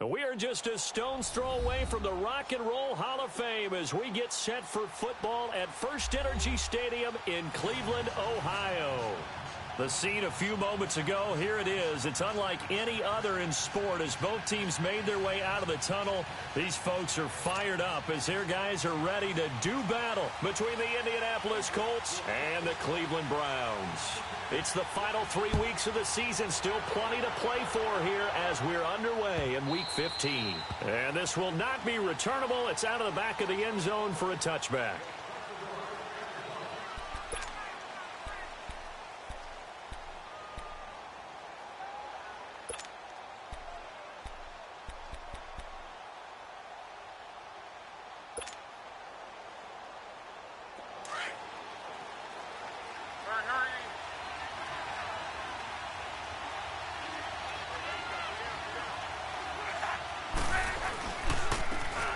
We are just a stone's throw away from the Rock and Roll Hall of Fame as we get set for football at First Energy Stadium in Cleveland, Ohio. The scene a few moments ago, here it is. It's unlike any other in sport as both teams made their way out of the tunnel. These folks are fired up as their guys are ready to do battle between the Indianapolis Colts and the Cleveland Browns. It's the final 3 weeks of the season, still plenty to play for here as we're underway in Week 15. And this will not be returnable. It's out of the back of the end zone for a touchback.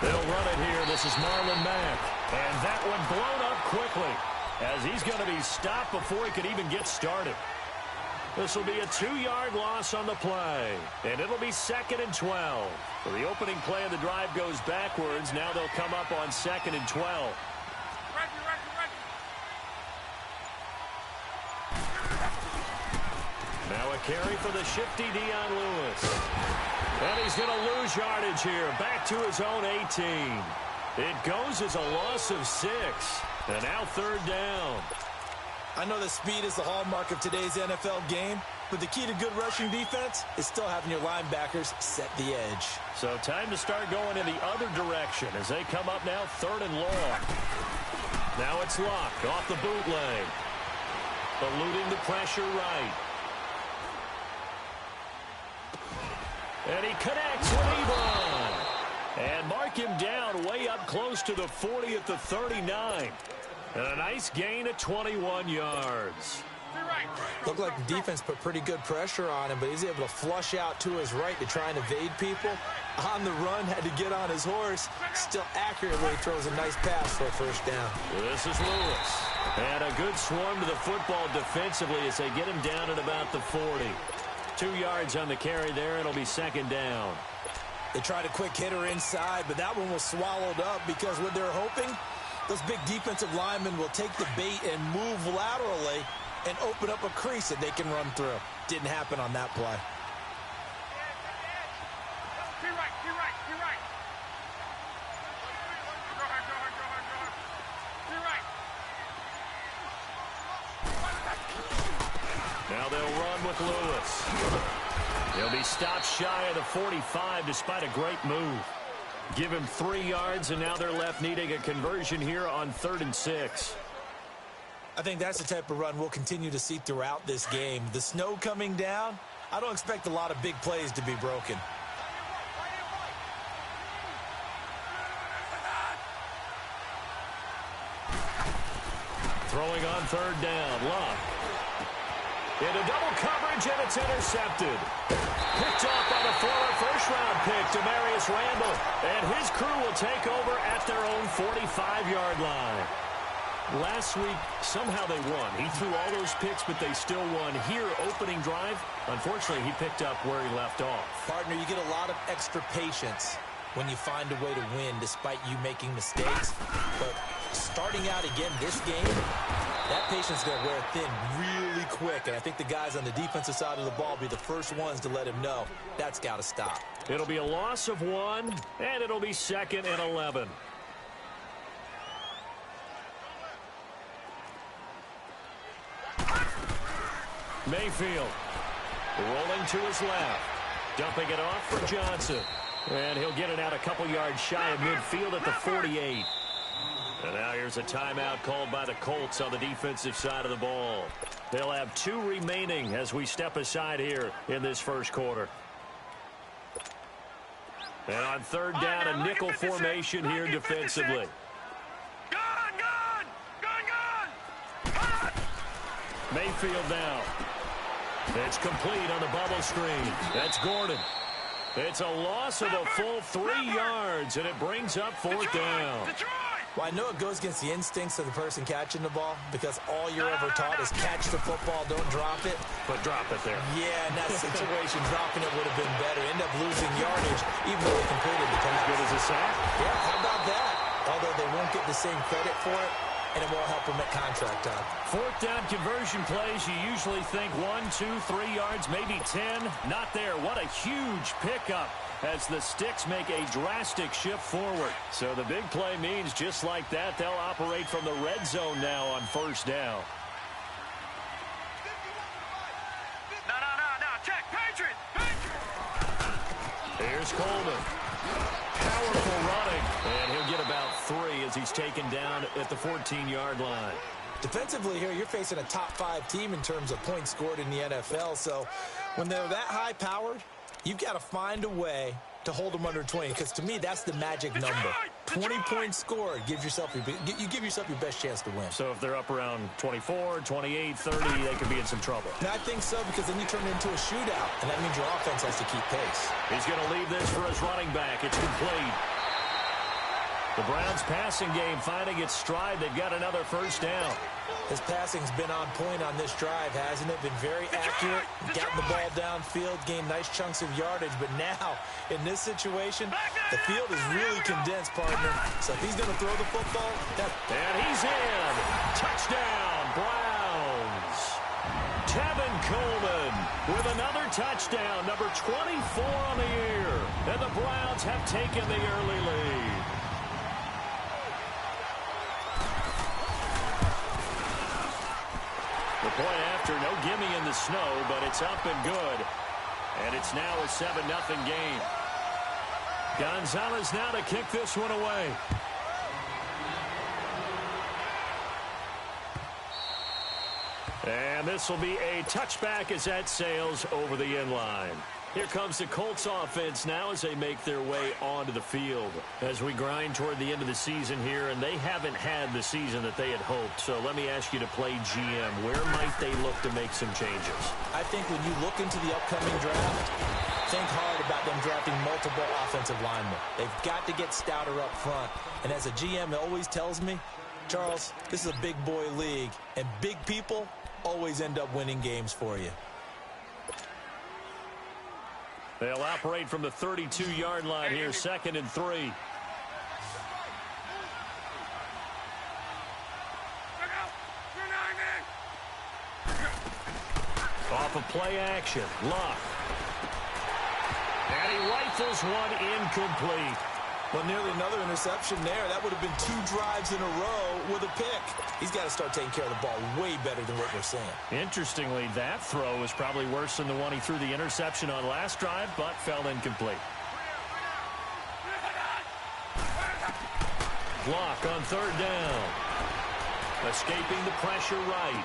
They'll run it here. This is Marlon Mack. And that one blown up quickly as he's going to be stopped before he could even get started. This will be a 2-yard loss on the play. And it'll be 2nd and 12. So the opening play of the drive goes backwards. Now they'll come up on 2nd and 12. Now a carry for the shifty Dion Lewis. And he's going to lose yardage here. Back to his own 18. It goes as a loss of 6. And now 3rd down. I know that speed is the hallmark of today's NFL game, but the key to good rushing defense is still having your linebackers set the edge. So time to start going in the other direction as they come up now 3rd and long. Now it's Luck off the bootleg. Eluding the pressure right. And he connects with Ebron. And mark him down way up close to the 40 at the 39. And a nice gain of 21 yards. Looked like the defense put pretty good pressure on him, but he's able to flush out to his right to try and evade people. On the run, had to get on his horse. Still accurately throws a nice pass for a 1st down. This is Lewis. And a good swarm to the football defensively as they get him down at about the 40. 2 yards on the carry there. It'll be 2nd down. They tried a quick hitter inside, but that one was swallowed up because what they're hoping, those big defensive linemen will take the bait and move laterally and open up a crease that they can run through. Didn't happen on that play. Now they'll run with Lewis. He'll be stopped shy of the 45 despite a great move. Give him 3 yards, and now they're left needing a conversion here on 3rd and 6. I think that's the type of run we'll continue to see throughout this game. The snow coming down, I don't expect a lot of big plays to be broken. Throwing on 3rd down, Luck. Into double coverage, and it's intercepted. Picked off by the former first-round pick, Demarius Randall. And his crew will take over at their own 45-yard line. Last week, somehow they won. He threw all those picks, but they still won. Here, opening drive, unfortunately, he picked up where he left off. Partner, you get a lot of extra patience when you find a way to win despite you making mistakes. But starting out again this game, that patience is going to wear thin really quick. And I think the guys on the defensive side of the ball will be the first ones to let him know that's got to stop. It'll be a loss of 1, and it'll be 2nd and 11. Mayfield rolling to his left. Dumping it off for Johnson. And he'll get it out a couple yards shy of midfield at the 48. And now here's a timeout called by the Colts on the defensive side of the ball. They'll have 2 remaining as we step aside here in this first quarter. And on 3rd down, a nickel formation here defensively. Mayfield now. It's complete on the bubble screen. That's Gordon. It's a loss of a full 3 yards, and it brings up 4th down. Well, I know it goes against the instincts of the person catching the ball because all you're ever taught is catch the football, don't drop it. But drop it there. Yeah, in that situation, dropping it would have been better. End up losing yardage, even though they completed the pass. As good as a sack? Yeah, how about that? Although they won't get the same credit for it, and it won't help them at contract time. Fourth down conversion plays, you usually think 1, 2, 3 yards, maybe 10. Not there. What a huge pickup as the Sticks make a drastic shift forward. So the big play means just like that, they'll operate from the red zone now on first down. No. Check. Patriot. Here's Coleman. Powerful running. And he'll get about 3 as he's taken down at the 14-yard line. Defensively here, you're facing a top-5 team in terms of points scored in the NFL. So when they're that high-powered, you've got to find a way to hold them under 20, because to me, that's the magic number. 20 points scored, you give yourself your best chance to win. So if they're up around 24, 28, 30, they could be in some trouble. And I think so, because then you turn it into a shootout, and that means your offense has to keep pace. He's going to leave this for his running back. It's complete. The Browns' passing game finding its stride. They've got another first down. His passing's been on point on this drive, hasn't it? Been very accurate, gotten the ball downfield, gained nice chunks of yardage. But now, in this situation, the field is really condensed, partner. So if he's going to throw the football, and he's in. Touchdown, Browns. Tevin Coleman with another touchdown, number 24 on the year. And the Browns have taken the early lead. The point after, no gimme in the snow, but it's up and good. And it's now a 7-0 game. Gonzalez now to kick this one away. And this will be a touchback as that sails over the end line. Here comes the Colts offense now as they make their way onto the field. As we grind toward the end of the season here, and they haven't had the season that they had hoped. So let me ask you to play GM. Where might they look to make some changes? I think when you look into the upcoming draft, think hard about them drafting multiple offensive linemen. They've got to get stouter up front. And as a GM, it always tells me, Charles, this is a big boy league, and big people always end up winning games for you. They'll operate from the 32-yard line here, 2nd and 3. Off of play action, Luck. And he rifles one incomplete. Well, nearly another interception there. That would have been 2 drives in a row with a pick. He's got to start taking care of the ball way better than what we're seeing. Interestingly, that throw was probably worse than the one he threw the interception on last drive, but fell incomplete. Block on 3rd down. Escaping the pressure right.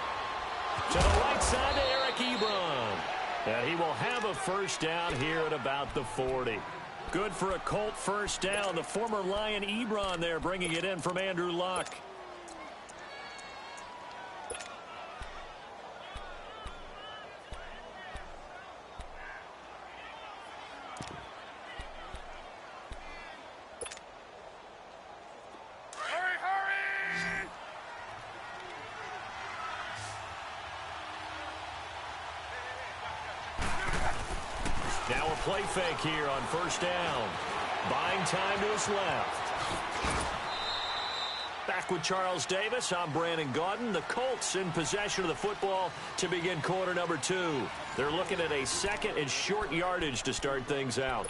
To the right side to Eric Ebron. And he will have a first down here at about the 40. Good for a Colt first down. The former Lion Ebron there bringing it in from Andrew Luck. Now a play fake here on first down. Buying time to his left. Back with Charles Davis, I'm Brandon Gaudin. The Colts in possession of the football to begin quarter number 2. They're looking at a 2nd and short yardage to start things out.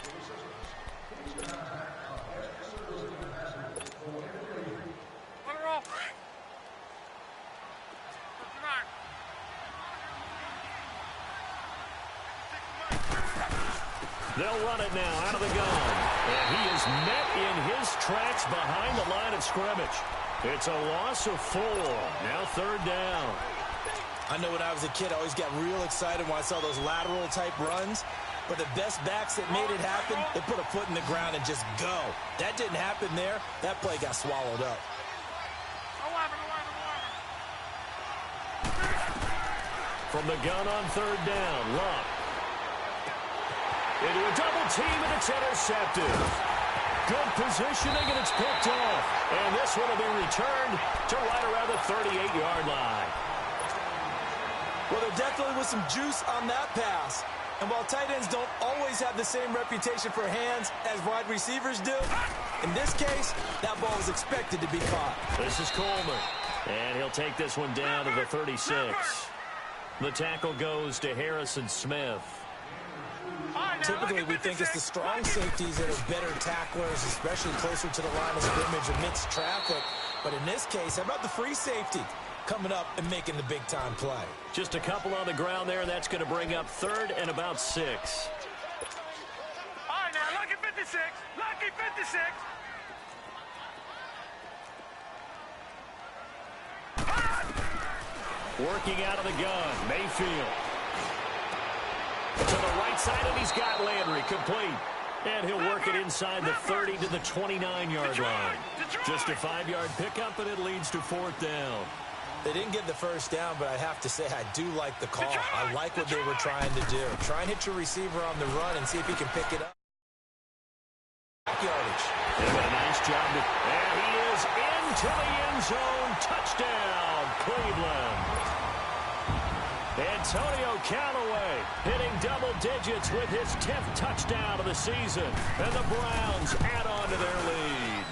They'll run it now out of the gun. And he is met in his tracks behind the line of scrimmage. It's a loss of 4. Now 3rd down. I know when I was a kid, I always got real excited when I saw those lateral type runs. But the best backs that made it happen, they put a foot in the ground and just go. That didn't happen there. That play got swallowed up. From the gun on 3rd down, Luck. Into a double team, and it's intercepted. Good positioning, and it's picked off. And this one will be returned to right around the 38-yard line. Well, there definitely was some juice on that pass. And while tight ends don't always have the same reputation for hands as wide receivers do, in this case, that ball was expected to be caught. This is Coleman, and he'll take this one down to the 36. The tackle goes to Harrison Smith. Typically, we think it's the strong safeties that are better tacklers, especially closer to the line of scrimmage amidst traffic. But in this case, how about the free safety coming up and making the big-time play? Just a couple on the ground there, and that's going to bring up 3rd and about 6. All right, now, lucky 56. Lucky 56. Working out of the gun, Mayfield. To the right side, and he's got Landry complete. And he'll work it inside the 30 to the 29-yard line. Just a 5-yard pickup, and it leads to 4th down. They didn't get the first down, but I have to say I do like the call. I like what they were trying to do. Try and hit your receiver on the run and see if he can pick it up. Yardage. They did a nice job. And he is into the end zone. Touchdown, Cleveland. Antonio Callaway hitting double digits with his 10th touchdown of the season. And the Browns add on to their lead.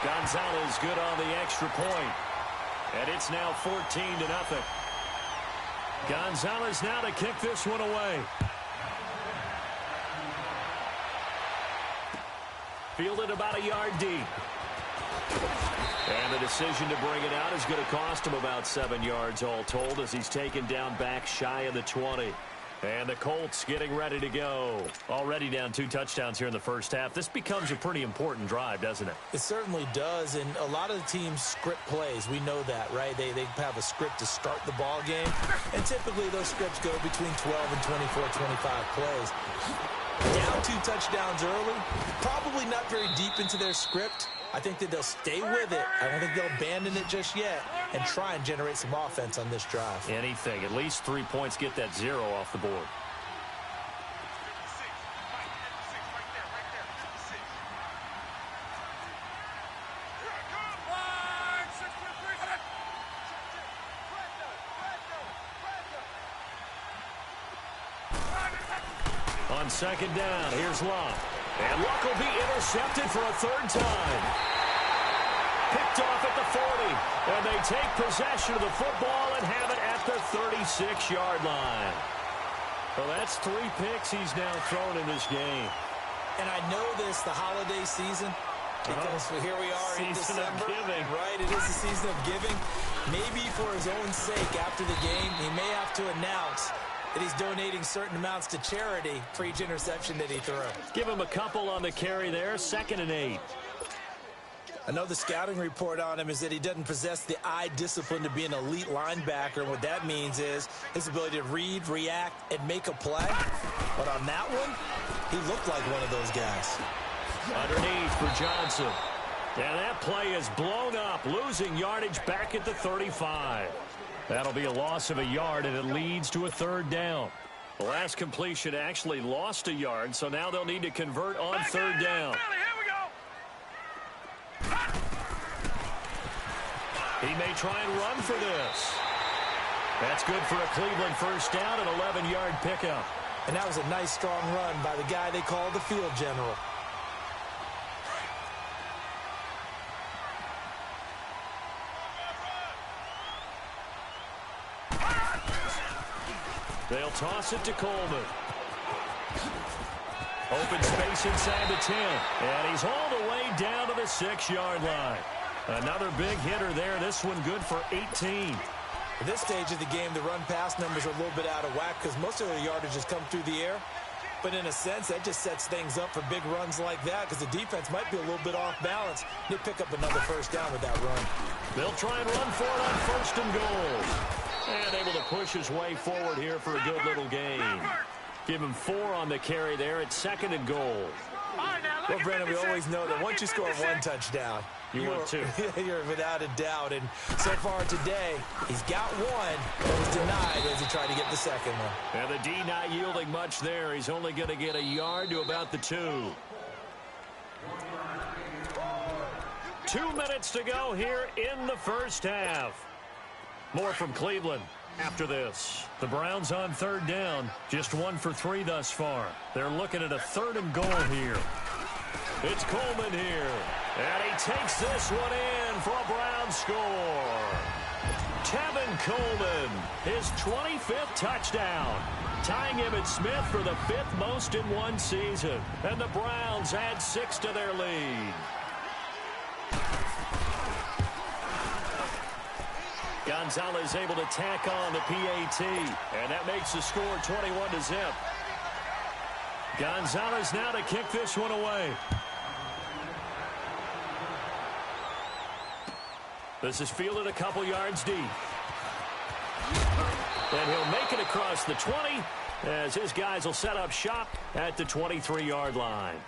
Gonzalez good on the extra point. And it's now 14-0. Gonzalez now to kick this one away. Fielded about a yard deep. And the decision to bring it out is going to cost him about 7 yards all told as he's taken down back shy of the 20. And the Colts getting ready to go. Already down 2 touchdowns here in the first half. This becomes a pretty important drive, doesn't it? It certainly does, and a lot of the teams script plays. We know that, right? They have a script to start the ball game, and typically those scripts go between 12 and 24, 25 plays. Down 2 touchdowns early, probably not very deep into their script. I think that they'll stay with it. I don't think they'll abandon it just yet and try and generate some offense on this drive. Anything. At least 3 points, get that 0 off the board. On 2nd down, here's Luck. And Luck will be intercepted for a 3rd time. Picked off at the 40. And they take possession of the football and have it at the 36-yard line. Well, that's 3 picks he's now thrown in this game. And I know this, the holiday season, because here we are in December. Season of giving. Right, it is the season of giving. Maybe for his own sake after the game, he may have to announce that he's donating certain amounts to charity for each interception that he threw. Give him a couple on the carry there, 2nd and 8. I know the scouting report on him is that he doesn't possess the eye discipline to be an elite linebacker. And what that means is his ability to read, react, and make a play. But on that one, he looked like one of those guys. Underneath for Johnson. And that play is blown up, losing yardage back at the 35. That'll be a loss of a yard, and it leads to a 3rd down. The last completion actually lost a yard, so now they'll need to convert on 3rd down. He may try and run for this. That's good for a Cleveland 1st down, an 11-yard pickup. And that was a nice, strong run by the guy they call the field general. They'll toss it to Coleman. Open space inside the 10. And he's all the way down to the 6-yard line. Another big hitter there. This one good for 18. At this stage of the game, the run-pass numbers are a little bit out of whack because most of their yardage has come through the air. But in a sense, that just sets things up for big runs like that because the defense might be a little bit off balance. They pick up another 1st down with that run. They'll try and run for it on 1st and goal. And able to push his way forward here for a good little gain. Give him 4 on the carry there at 2nd and goal. Well, Brandon, we always know that once you score 1 touchdown, you're without a doubt. And so far today, he's got 1 that was denied as he tried to get the 2nd one. And the D not yielding much there. He's only going to get a yard to about the 2. 2 minutes to go here in the first half. More from Cleveland after this. The Browns on third down. Just 1 for 3 thus far. They're looking at a 3rd and goal here. It's Coleman here. And he takes this one in for a Browns score. Tevin Coleman, his 25th touchdown. Tying him and Smith for the 5th most in one season. And the Browns add 6 to their lead. Gonzalez able to tack on the PAT. And that makes the score 21-0. Gonzalez now to kick this one away. This is fielded a couple yards deep. And he'll make it across the 20 as his guys will set up shop at the 23-yard line.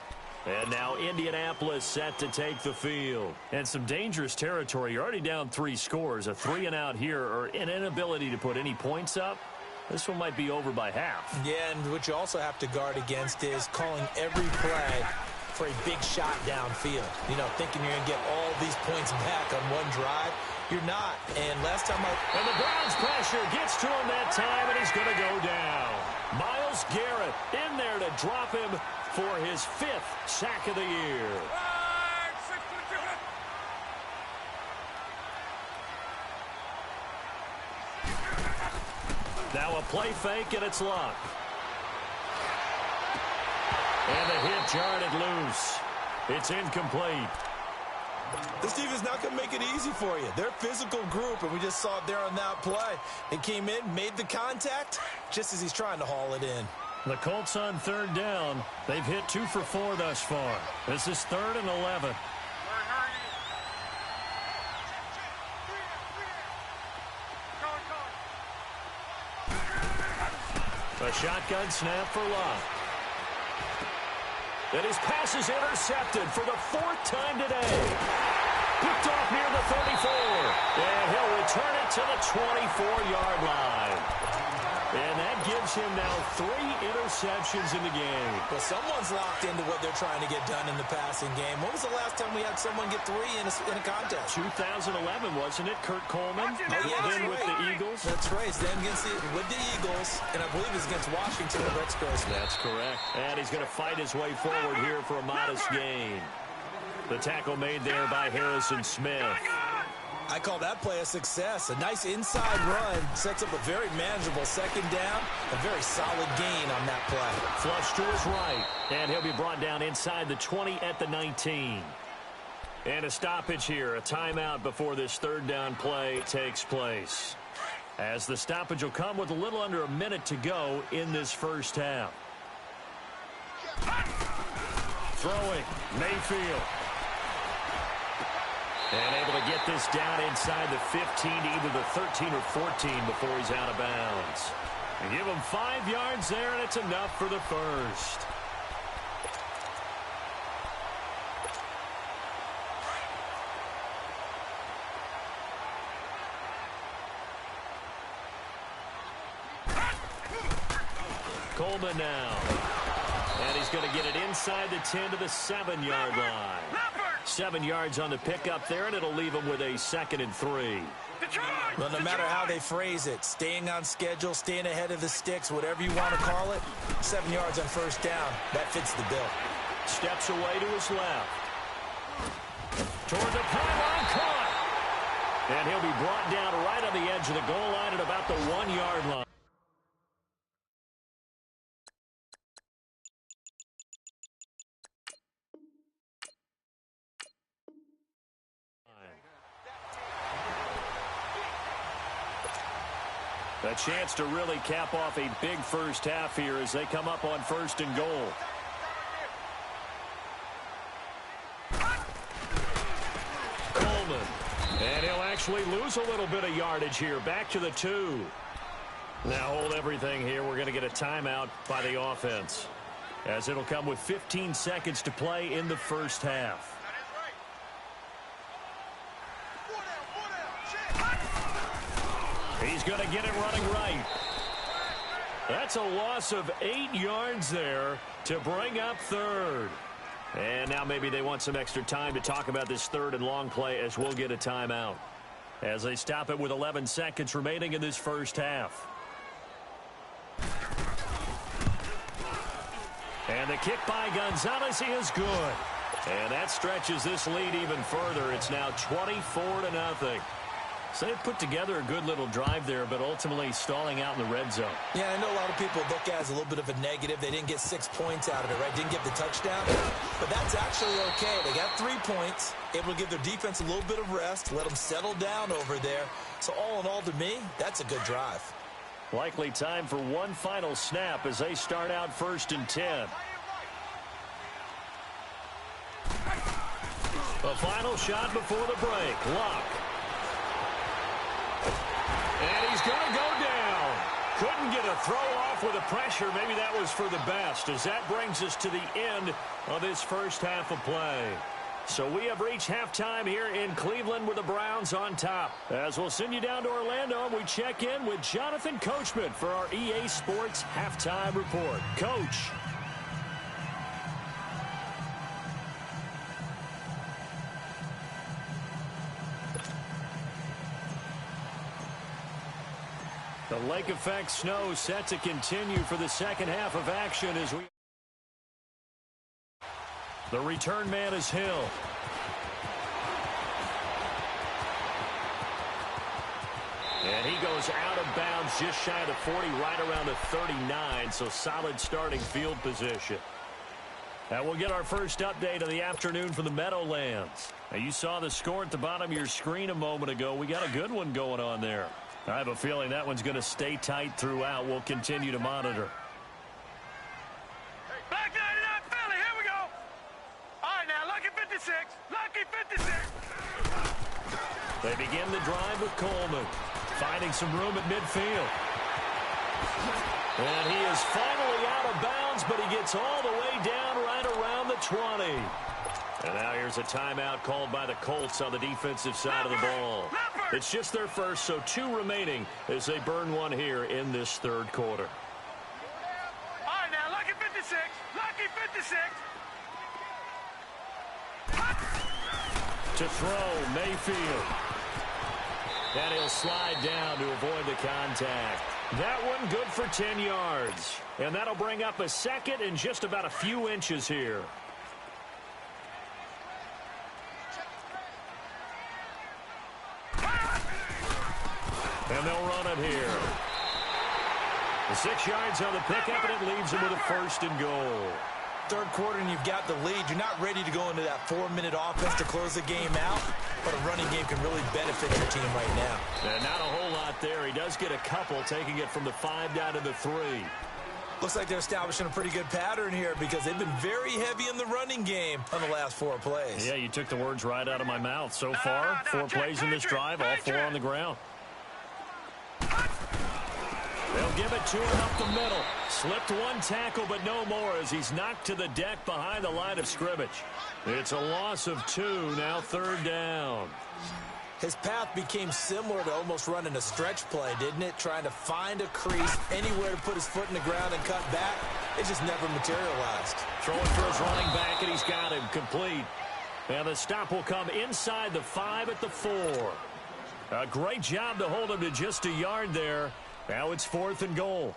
And now Indianapolis set to take the field. And some dangerous territory. You're already down 3 scores. A 3-and-out here or an inability to put any points up. This one might be over by half. Yeah, and what you also have to guard against is calling every play for a big shot downfield. You know, thinking you're going to get all these points back on one drive. You're not. And last time And the Browns pressure gets to him that time, and he's going to go down. Myles Garrett in there to drop him for his 5th sack of the year. Now a play fake, and it's Luck. And the hit jarred it loose. It's incomplete. this defense is not going to make it easy for you. They're a physical group, and we just saw it there on that play. It came in, made the contact, just as he's trying to haul it in. The Colts on third down. They've hit 2 for 4 thus far. This is 3rd and 11. A shotgun snap for Luck. And his pass is intercepted for the 4th time today. Picked off near the 34. And he'll return it to the 24-yard line. And that gives him now 3 interceptions in the game. Well, someone's locked into what they're trying to get done in the passing game. When was the last time we had someone get 3 in a contest? 2011, wasn't it? Kurt Coleman. Then with the Eagles. That's right. It's then with the Eagles, and I believe it's against Washington and Rex Grossman. That's correct. And he's going to fight his way forward here for a modest gain. The tackle made there by Harrison Smith. I call that play a success. A nice inside run sets up a very manageable 2nd down. A very solid gain on that play. Flush to his right. And he'll be brought down inside the 20 at the 19. And a stoppage here. A timeout before this 3rd down play takes place. As the stoppage will come with a little under a minute to go in this first half. Throwing. Mayfield. And able to get this down inside the 15 to either the 13 or 14 before he's out of bounds. And give him 5 yards there, and it's enough for the first. Coleman now. And he's going to get it inside the 10 to the 7-yard line. 7 yards on the pickup there, and it'll leave him with a 2nd and 3. Well, no matter how they phrase it, staying on schedule, staying ahead of the sticks, whatever you want to call it, 7 yards on 1st down, that fits the bill. Steps away to his left. Toward the pylon, caught. And he'll be brought down right on the edge of the goal line at about the 1-yard line. A chance to really cap off a big first half here as they come up on 1st and goal. Coleman. And he'll actually lose a little bit of yardage here. Back to the 2. Now hold everything here. We're going to get a timeout by the offense, as it'll come with 15 seconds to play in the first half. He's going to get it running right. That's a loss of 8 yards there to bring up 3rd. And now maybe they want some extra time to talk about this third and long play as we'll get a timeout. As they stop it with 11 seconds remaining in this first half. And the kick by Gonzalez is good. And that stretches this lead even further. It's now 24-0. So they put together a good little drive there, but ultimately stalling out in the red zone. Yeah, I know a lot of people look at it as a little bit of a negative. They didn't get 6 points out of it, right? Didn't get the touchdown. But that's actually okay. They got 3 points, able to give their defense a little bit of rest, let them settle down over there. So all in all, to me, that's a good drive. Likely time for one final snap as they start out 1st and 10. The final shot before the break. Luck. And he's going to go down. Couldn't get a throw off with the pressure. Maybe that was for the best, as that brings us to the end of this first half of play. So we have reached halftime here in Cleveland with the Browns on top. As we'll send you down to Orlando, we check in with Jonathan Coachman for our EA Sports Halftime Report. Coach. The lake effect snow set to continue for the second half of action as we... The return man is Hill. And he goes out of bounds just shy of the 40, right around the 39, so solid starting field position. And we'll get our first update of the afternoon from the Meadowlands. Now, you saw the score at the bottom of your screen a moment ago. We got a good one going on there. I have a feeling that one's going to stay tight throughout. We'll continue to monitor. Black 99 Philly, here we go. All right, now, lucky 56. Lucky 56. They begin the drive with Coleman, finding some room at midfield. And he is finally out of bounds, but he gets all the way down right around the 20. And now here's a timeout called by the Colts on the defensive side of the ball. It's just their first, so 2 remaining as they burn one here in this third quarter. All right, now, lucky 56. Lucky 56. To throw, Mayfield. And he'll slide down to avoid the contact. That one good for 10 yards. And that'll bring up a second and just about a few inches here. And they'll run it here. The 6 yards on the pickup, and it leaves them with a 1st and goal. Third quarter and you've got the lead. You're not ready to go into that 4-minute offense to close the game out, but a running game can really benefit your team right now. And not a whole lot there. He does get a couple, taking it from the 5 down to the 3. Looks like they're establishing a pretty good pattern here because they've been very heavy in the running game on the last 4 plays. Yeah, you took the words right out of my mouth. So far, 4 plays in this drive, all 4 on the ground. They'll give it to him up the middle. Slipped 1 tackle, but no more as he's knocked to the deck behind the line of scrimmage. It's a loss of 2, now 3rd down. His path became similar to almost running a stretch play, didn't it? Trying to find a crease, anywhere to put his foot in the ground and cut back. It just never materialized. Throwing for his running back, and he's got him complete. And the stop will come inside the 5 at the 4. A great job to hold him to just a yard there. Now it's 4th and goal.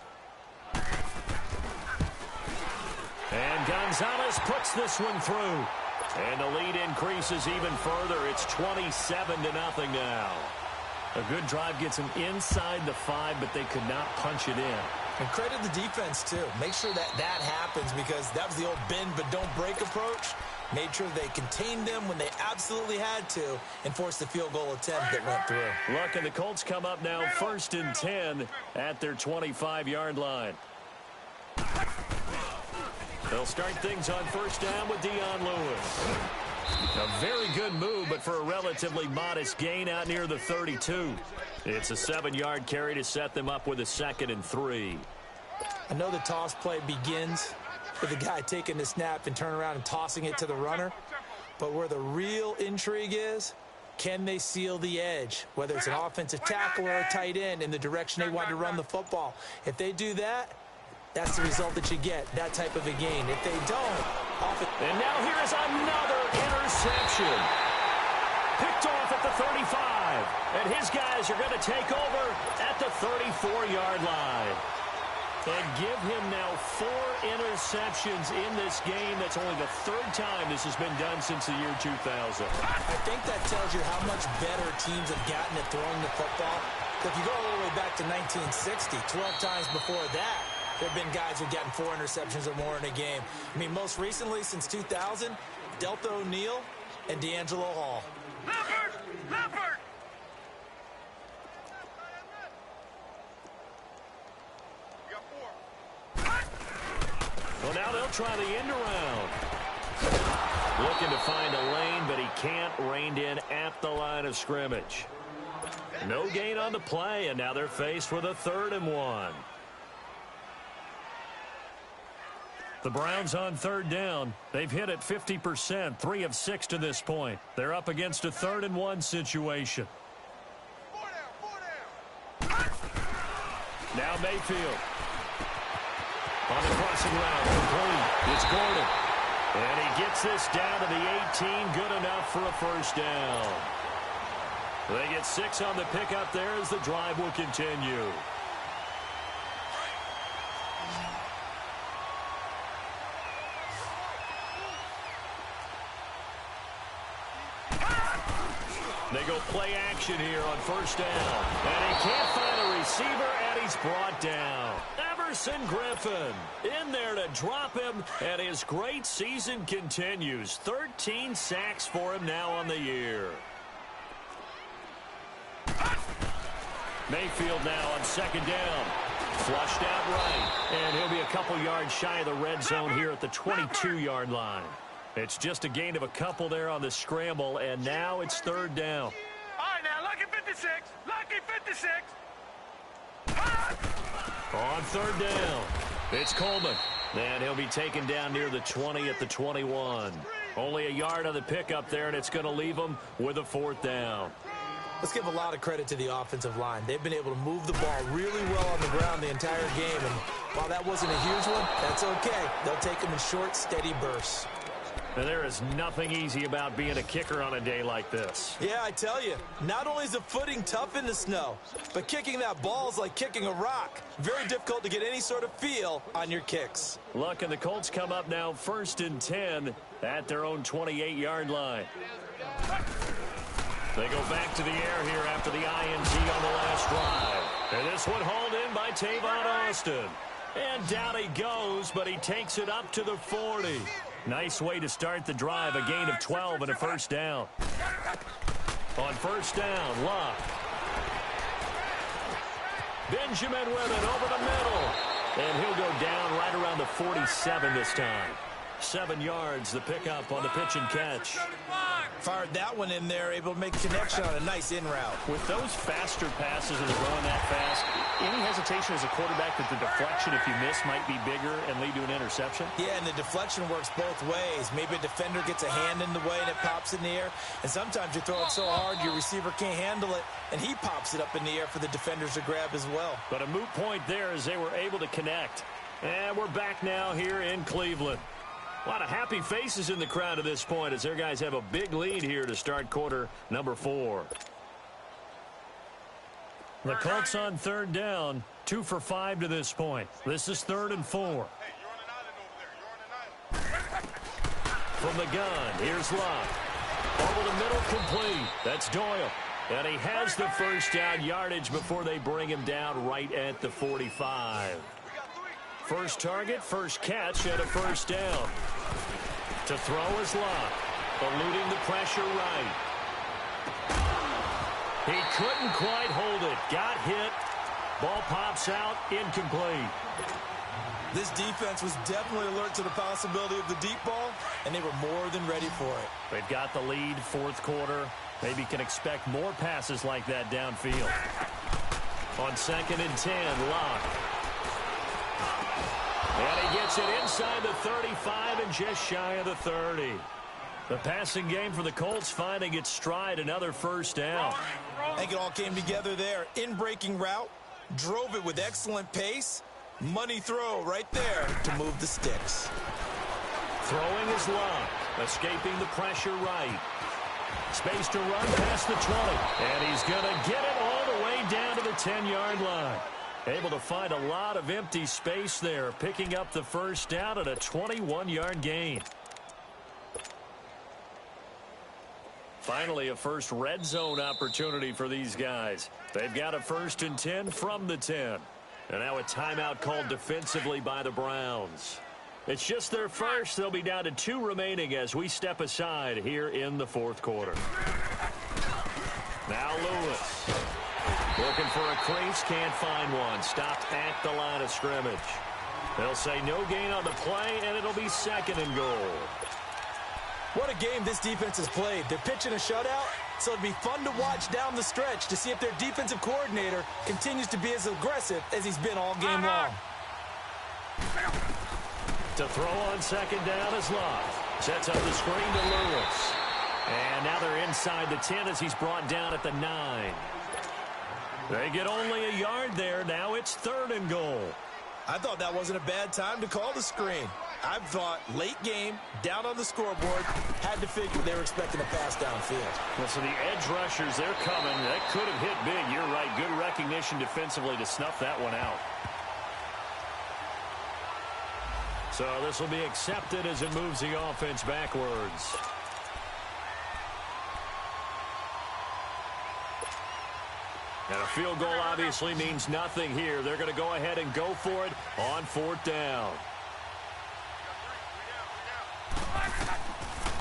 And Gonzalez puts this one through. And the lead increases even further. It's 27-0 now. A good drive gets him inside the 5, but they could not punch it in. And credit the defense, too. Make sure that happens because that was the old bend but don't break approach. Made sure they contained them when they absolutely had to and forced the field goal attempt that went through. Look, and the Colts come up now 1st and 10 at their 25-yard line. They'll start things on 1st down with Dion Lewis. A very good move, but for a relatively modest gain out near the 32. It's a 7-yard carry to set them up with a 2nd and 3. I know the toss play begins with the guy taking the snap and turn around and tossing it to the runner. But where the real intrigue is, can they seal the edge? Whether it's an offensive tackle or a tight end in the direction they want to run the football. If they do that, that's the result that you get, that type of a gain. If they don't, And now here is another interception. Picked off at the 35. And his guys are going to take over at the 34-yard line. And give him now 4 interceptions in this game. That's only the 3rd time this has been done since the year 2000. I think that tells you how much better teams have gotten at throwing the football. If you go all the way back to 1960, 12 times before that, there have been guys who've gotten 4 interceptions or more in a game. I mean, most recently, since 2000, Delta O'Neal and D'Angelo Hall. Leopard! Well, now they'll try the end around. Looking to find a lane, but he can't. Reined in at the line of scrimmage. No gain on the play, and now they're faced with a 3rd and 1. The Browns on 3rd down. They've hit it 50%, 3 of 6 to this point. They're up against a 3rd and 1 situation. Now Mayfield. On the crossing route, complete. It's Gordon. And he gets this down to the 18, good enough for a 1st down. They get 6 on the pickup there as the drive will continue. They go play action here on 1st down. And he can't find a receiver, and he's brought down. Everson Griffin in there to drop him, and his great season continues. 13 sacks for him now on the year. Mayfield now on 2nd down. Flushed out right, and he'll be a couple yards shy of the red zone here at the 22-yard line. It's just a gain of a couple there on the scramble, and now it's 3rd down. All right, now, lucky 56. Lucky 56. On 3rd down, it's Coleman. And he'll be taken down near the 20 at the 21. Only a yard on the pickup there, and it's going to leave him with a 4th down. Let's give a lot of credit to the offensive line. They've been able to move the ball really well on the ground the entire game. And while that wasn't a huge one, that's okay. They'll take them in short, steady bursts. And there is nothing easy about being a kicker on a day like this. Yeah, I tell you, not only is the footing tough in the snow, but kicking that ball is like kicking a rock. Very difficult to get any sort of feel on your kicks. Look, and the Colts come up now 1st and 10 at their own 28-yard line. They go back to the air here after the INT on the last drive. And this one hauled in by Tavon Austin. And down he goes, but he takes it up to the 40. Nice way to start the drive, a gain of 12 and a 1st down. On 1st down, Luck. Benjamin with it over the middle. And he'll go down right around the 47 this time. 7 yards, the pickup on the pitch and catch. Fired that one in there, able to make a connection on a nice in route. With those faster passes and throwing that fast, any hesitation as a quarterback that the deflection, if you miss, might be bigger and lead to an interception? Yeah, and the deflection works both ways. Maybe a defender gets a hand in the way and it pops in the air. And sometimes you throw it so hard your receiver can't handle it, and he pops it up in the air for the defenders to grab as well. But a moot point there as they were able to connect. And we're back now here in Cleveland. A lot of happy faces in the crowd at this point as their guys have a big lead here to start quarter number 4. The Colts on 3rd down, 2 for 5 to this point. This is 3rd and 4. From the gun, here's Luck. Over the middle, complete. That's Doyle. And he has the 1st down yardage before they bring him down right at the 45. First target, first catch, and a 1st down. To throw is Luck, eluding the pressure right. He couldn't quite hold it. Got hit. Ball pops out, incomplete. This defense was definitely alert to the possibility of the deep ball, and they were more than ready for it. They've got the lead, 4th quarter. Maybe can expect more passes like that downfield. On 2nd and 10, Luck. And he gets it inside the 35 and just shy of the 30. The passing game for the Colts finding its stride, another 1st down. I think it all came together there. In-breaking route, drove it with excellent pace. Money throw right there to move the sticks. Throwing his luck. Escaping the pressure right. Space to run past the 20. And he's going to get it all the way down to the 10-yard line. Able to find a lot of empty space there, picking up the first down at a 21-yard gain. Finally, a first red zone opportunity for these guys. They've got a 1st and 10 from the 10. And now a timeout called defensively by the Browns. It's just their first. They'll be down to 2 remaining as we step aside here in the 4th quarter. Now Lewis. Looking for a crease, can't find one. Stopped at the line of scrimmage. They'll say no gain on the play, and it'll be 2nd and goal. What a game this defense has played. They're pitching a shutout, so it'll be fun to watch down the stretch to see if their defensive coordinator continues to be as aggressive as he's been all game long. To throw on 2nd down is Love. Sets up the screen to Lewis. And now they're inside the 10 as he's brought down at the 9. They get only a yard there. Now it's 3rd and goal. I thought that wasn't a bad time to call the screen. I thought late game, down on the scoreboard, had to figure they were expecting a pass downfield. Well, so the edge rushers, they're coming. That could have hit big. You're right. Good recognition defensively to snuff that one out. So this will be accepted as it moves the offense backwards. And a field goal obviously means nothing here. They're going to go ahead and go for it on 4th down.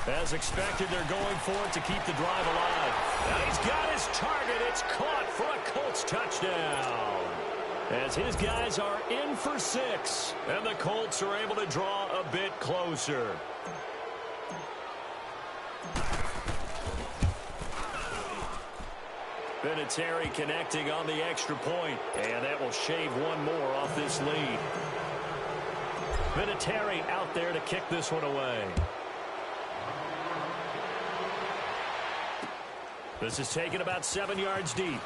As expected, they're going for it to keep the drive alive. Now he's got his target. It's caught for a Colts touchdown. As his guys are in for 6, and the Colts are able to draw a bit closer. Vinatieri connecting on the extra point, and that will shave one more off this lead. Vinatieri out there to kick this one away. This is taken about 7 yards deep.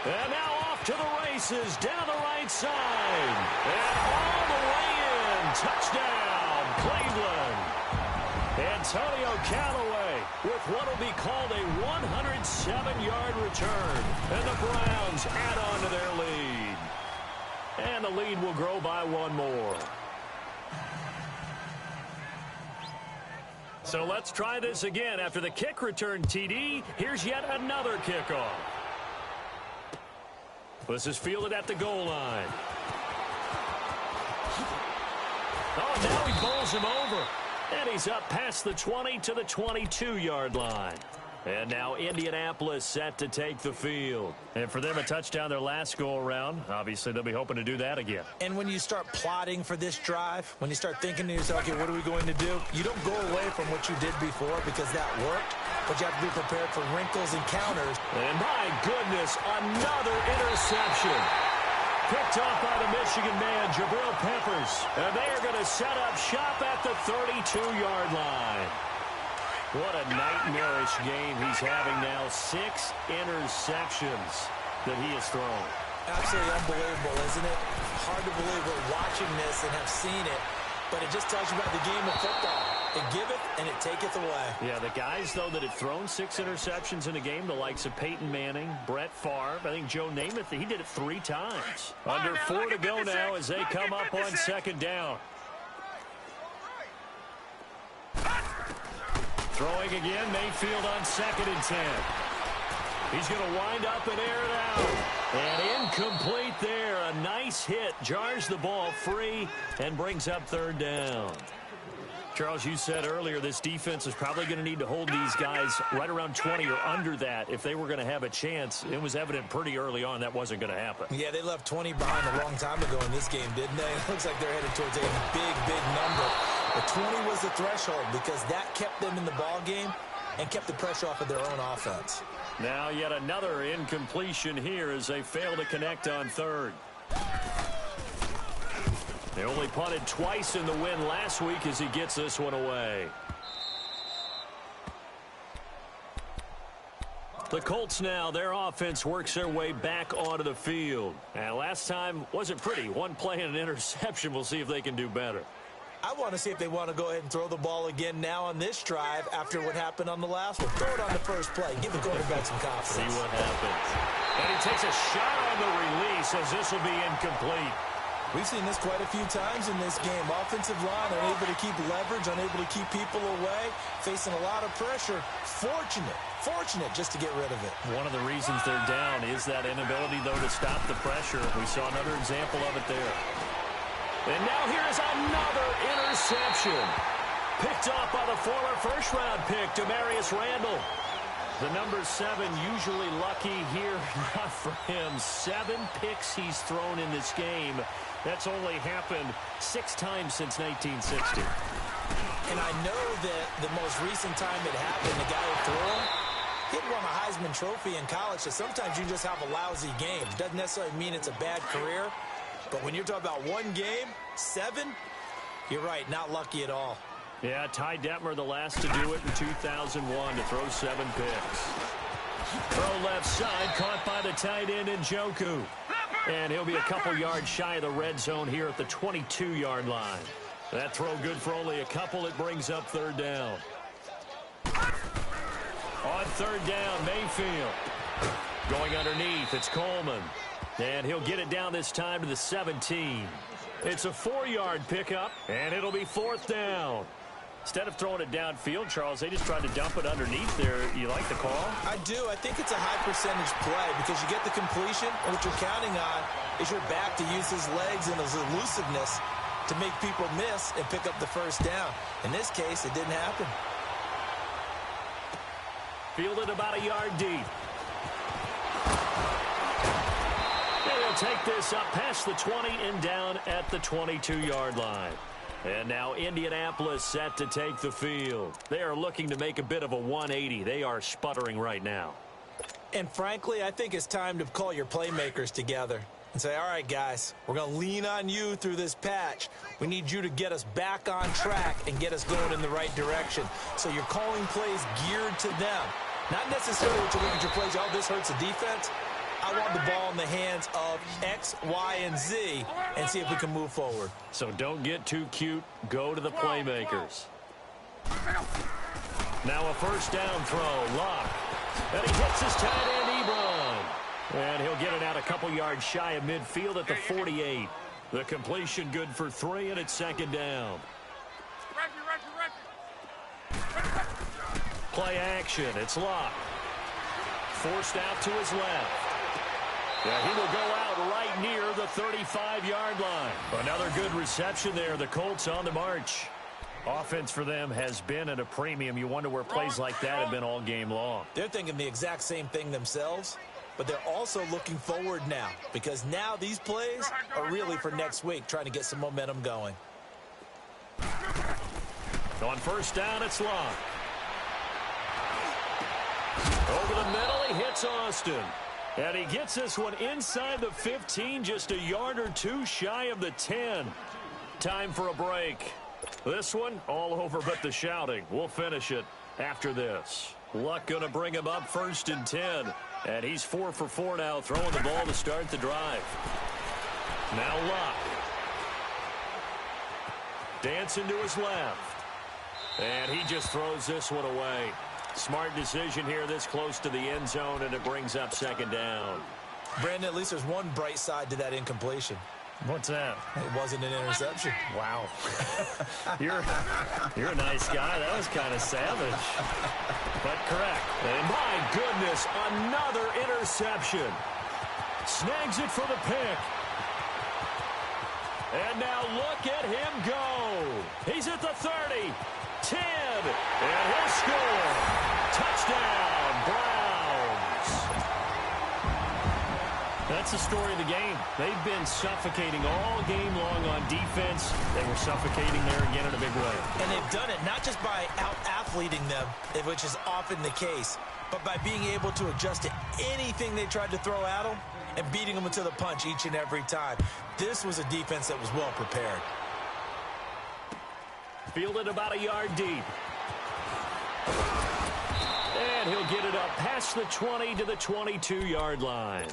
And now off to the races, down the right side. And all the way in. Touchdown, Cleveland. Antonio Callaway with what will be called a 107-yard return. And the Browns add on to their lead. And the lead will grow by 1 more. So let's try this again. After the kick return TD, here's yet another kickoff. This is fielded at the goal line. Oh, now he bowls him over. And he's up past the 20 to the 22-yard line. And now Indianapolis set to take the field. And for them, a touchdown their last go-around. Obviously, they'll be hoping to do that again. And when you start plotting for this drive, when you start thinking to yourself, okay, what are we going to do? You don't go away from what you did before because that worked. But you have to be prepared for wrinkles and counters. And my goodness, another interception. Picked off by the Michigan man, Jabril Peppers. And they are going to set up shop at the 32-yard line. What a nightmarish game he's having now. 6 interceptions that he has thrown. Absolutely unbelievable, isn't it? Hard to believe we're watching this and have seen it, but it just tells you about the game of football. It giveth and it taketh away. Yeah, the guys, though, that have thrown 6 interceptions in a game, the likes of Peyton Manning, Brett Favre, I think Joe Namath, he did it 3 times. Under 4 to go now as they come up on 2nd down. Throwing again, Mayfield on 2nd and 10. He's going to wind up and air it out. And incomplete there. A nice hit. Jars the ball free and brings up 3rd down. Charles, you said earlier this defense is probably going to need to hold these guys right around 20 or under that if they were going to have a chance. It was evident pretty early on that wasn't going to happen. Yeah, they left 20 behind a long time ago in this game, didn't they? It looks like they're headed towards a big, big number. But 20 was the threshold because that kept them in the ball game and kept the pressure off of their own offense. Now yet another incompletion here as they fail to connect on 3rd. They only punted twice in the win last week as he gets this one away. The Colts now, their offense works their way back onto the field. And last time wasn't pretty. One play and an interception. We'll see if they can do better. I want to see if they want to go ahead and throw the ball again now on this drive after what happened on the last one. Throw it on the first play. Give the quarterback some confidence. See what happens. And he takes a shot on the release as this will be incomplete. We've seen this quite a few times in this game. Offensive line unable to keep leverage, unable to keep people away, facing a lot of pressure. Fortunate just to get rid of it. One of the reasons they're down is that inability, though, to stop the pressure. We saw another example of it there. And now here is another interception. Picked off by the former first-round pick, Demarius Randall. The number 7 usually lucky here. Not for him. 7 picks he's thrown in this game. That's only happened 6 times since 1960. And I know that the most recent time it happened, the guy who threw him, he'd won a Heisman Trophy in college, so sometimes you just have a lousy game. Doesn't necessarily mean it's a bad career. But when you're talking about one game, 7, you're right, not lucky at all. Yeah, Ty Detmer, the last to do it in 2001, to throw 7 picks. Throw left side, caught by the tight end Njoku. And he'll be a couple yards shy of the red zone here at the 22-yard line. That throw good for only a couple. It brings up 3rd down. On 3rd down, Mayfield. Going underneath, it's Coleman. And he'll get it down this time to the 17. It's a 4-yard pickup, and it'll be 4th down. Instead of throwing it downfield, Charles, they just tried to dump it underneath there. You like the call? I do. I think it's a high-percentage play because you get the completion, and what you're counting on is your back to use his legs and his elusiveness to make people miss and pick up the 1st down. In this case, it didn't happen. Fielded about a yard deep. They'll take this up past the 20 and down at the 22-yard line. And now Indianapolis set to take the field. They are looking to make a bit of a 180. They are sputtering right now. And frankly, I think it's time to call your playmakers together and say, all right, guys, we're going to lean on you through this patch. We need you to get us back on track and get us going in the right direction. So you're calling plays geared to them. Not necessarily to look at your plays, oh, this hurts the defense. I want the ball in the hands of X, Y, and Z and see if we can move forward. So don't get too cute. Go to the playmakers. Now a 1st down throw. Locke. And he hits his tight end, Ebron. And he'll get it out a couple yards shy of midfield at the 48. The completion good for 3, and it's 2nd down. Play action. It's Locke. Forced out to his left. Yeah, he will go out right near the 35-yard line. Another good reception there. The Colts on the march. Offense for them has been at a premium. You wonder where plays like that have been all game long. They're thinking the exact same thing themselves, but they're also looking forward now because now these plays are really for next week, trying to get some momentum going. On 1st down, it's Locke. Over the middle, he hits Austin. And he gets this one inside the 15, just a yard or 2 shy of the 10. Time for a break. This one, all over but the shouting. We'll finish it after this. Luck going to bring him up 1st and 10. And he's 4 for 4 now, throwing the ball to start the drive. Now Luck. Dancing to his left. And he just throws this one away. Smart decision here this close to the end zone, and it brings up 2nd down. Brandon, at least there's one bright side to that incompletion. What's that? It wasn't an interception. Wow. You're a nice guy. That was kind of savage. But correct. And my goodness, another interception. Snags it for the pick. And now look at him go. He's at the 30. 10, and he'll score. Touchdown, Browns. That's the story of the game. They've been suffocating all game long on defense. They were suffocating there again in a big way. And they've done it not just by out-athleting them, which is often the case, but by being able to adjust to anything they tried to throw at them and beating them to the punch each and every time. This was a defense that was well prepared. Fielded about a yard deep. And And he'll get it up past the 20 to the 22-yard line.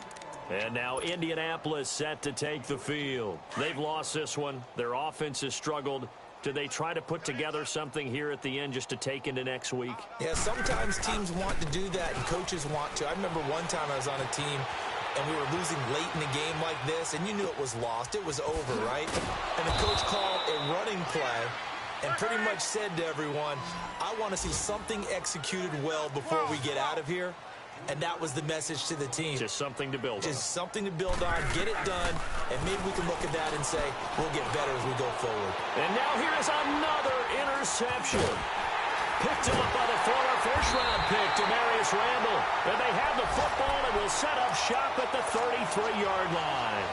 And now Indianapolis set to take the field. They've lost this one. Their offense has struggled. Do they try to put together something here at the end just to take into next week? Yeah, sometimes teams want to do that and coaches want to. I remember one time I was on a team and we were losing late in the game like this, and you knew it was lost. It was over, right? And the coach called a running play and pretty much said to everyone, I want to see something executed well before we get out of here. And that was the message to the team. Just something to build on. Just something to build on, get it done, and maybe we can look at that and say, we'll get better as we go forward. And now here is another interception. Picked up by the former first-round pick, Demarius Randall. And they have the football and will set up shop at the 33-yard line.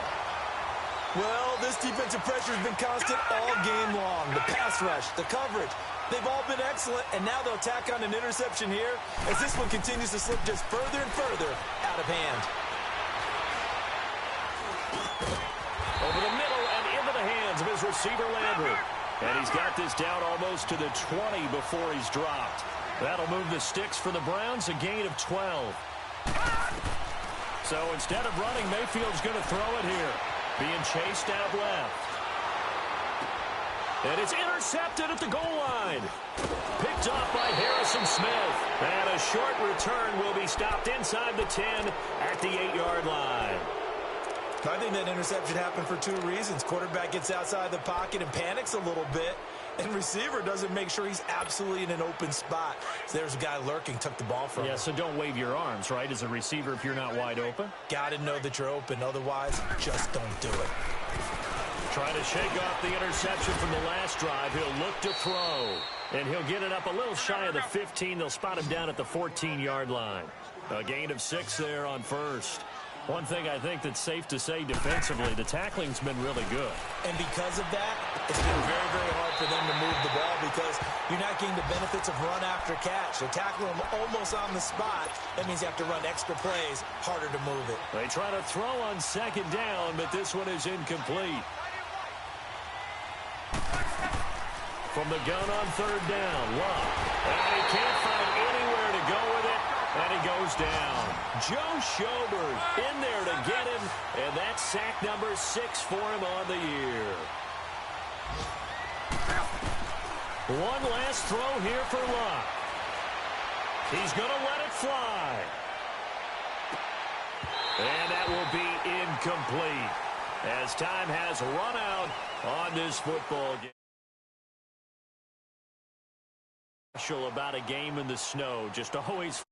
Well, this defensive pressure has been constant all game long. The pass rush, the coverage, they've all been excellent, and now they'll tack on an interception here as this one continues to slip just further and further out of hand. Over the middle and into the hands of his receiver, Landry. And he's got this down almost to the 20 before he's dropped. That'll move the sticks for the Browns, a gain of 12. So instead of running, Mayfield's going to throw it here. Being chased out left. And it's intercepted at the goal line. Picked off by Harrison Smith. And a short return will be stopped inside the 10 at the 8-yard line. I think that interception happened for two reasons. Quarterback gets outside the pocket and panics a little bit, and receiver doesn't make sure he's absolutely in an open spot. So there's a guy lurking, took the ball from him. Yeah, so don't wave your arms, right, as a receiver if you're not wide open. Got to know that you're open. Otherwise, just don't do it. Trying to shake off the interception from the last drive. He'll look to throw. And he'll get it up a little shy of the 15. They'll spot him down at the 14-yard line. A gain of 6 there on first. One thing I think that's safe to say defensively, the tackling's been really good. And because of that, it's been very, very hard for them to move the ball because you're not getting the benefits of run after catch. They tackle them almost on the spot. That means you have to run extra plays, harder to move it. They try to throw on second down, but this one is incomplete. From the gun on third down, Luck. And he can't find anywhere to go with it, and he goes down. Joe Schobert in there to get him, and that's sack number 6 for him on the year. One last throw here for Luck. He's going to let it fly. And that will be incomplete as time has run out on this football game. About a game in the snow, just always